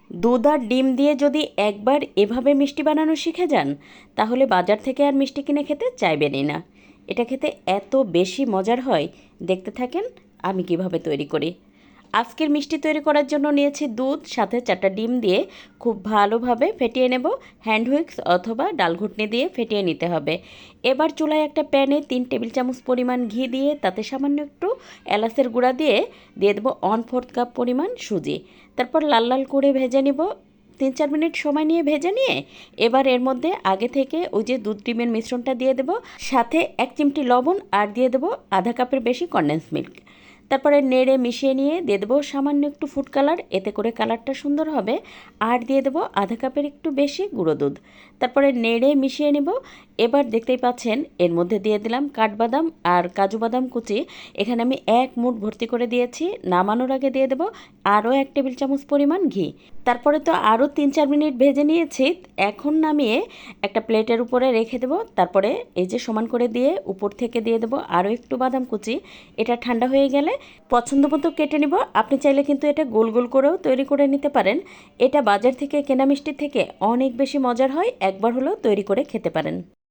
দুধ আর ডিম দিয়ে যদি একবার এভাবে মিষ্টি বানানো শিখে যান, তাহলে বাজার থেকে আর মিষ্টি কিনে খেতে চাইবেনই না। এটা খেতে এত বেশি মজার হয়, দেখতে থাকেন আমি কিভাবে তৈরি করি। আজকের মিষ্টি তৈরি করার জন্য নিয়েছি দুধ, সাথে 4টা ডিম দিয়ে খুব ভালোভাবে ফেটিয়ে নেব। হ্যান্ড হুইক্স অথবা ডাল ঘুটনি দিয়ে ফেটিয়ে নিতে হবে। এবার চুলায় একটা প্যানে 3 টেবিল চামচ পরিমাণ ঘি দিয়ে তাতে সামান্য একটু এলাচের গুঁড়া দিয়ে দেবো 1/4 কাপ পরিমাণ সুজি। তারপর লাল লাল করে ভেজে নিব। 3-4 মিনিট সময় নিয়ে ভেজে নিয়ে এবার এর মধ্যে আগে থেকে ওই যে দুধ ডিমের মিশ্রণটা দিয়ে দেব, সাথে 1 চিমটি লবণ আর দিয়ে দেবো আধা কাপের বেশি কনডেন্স মিল্ক। তারপরে নেড়ে মিশিয়ে নিয়ে দিয়ে দেবো সামান্য একটু ফুড কালার, এতে করে কালারটা সুন্দর হবে। আর দিয়ে দেবো আধা কাপের একটু বেশি গুঁড়ো দুধ। তারপরে নেড়ে মিশিয়ে নেব। এবার দেখতেই পাচ্ছেন এর মধ্যে দিয়ে দিলাম কাঠবাদাম আর কাজু বাদাম কুচি। এখানে আমি 1 মুঠ ভর্তি করে দিয়েছি। নামানোর আগে দিয়ে দেবো আরও 1 টেবিল চামচ পরিমাণ ঘি। তারপরে তো আরও 3-4 মিনিট ভেজে নিয়েছি। এখন নামিয়ে একটা প্লেটের উপরে রেখে দেবো। তারপরে এই যে সমান করে দিয়ে উপর থেকে দিয়ে দেবো আরও একটু বাদাম কুচি। এটা ঠান্ডা হয়ে গেলে পছন্দ মতো কেটে নিব। আপনি চাইলে কিন্তু এটা গোল গোল করেও তৈরি করে নিতে পারেন। এটা বাজার থেকে কেনা মিষ্টির থেকে অনেক বেশি মজার হয়, একবার হলেও তৈরি করে খেতে পারেন।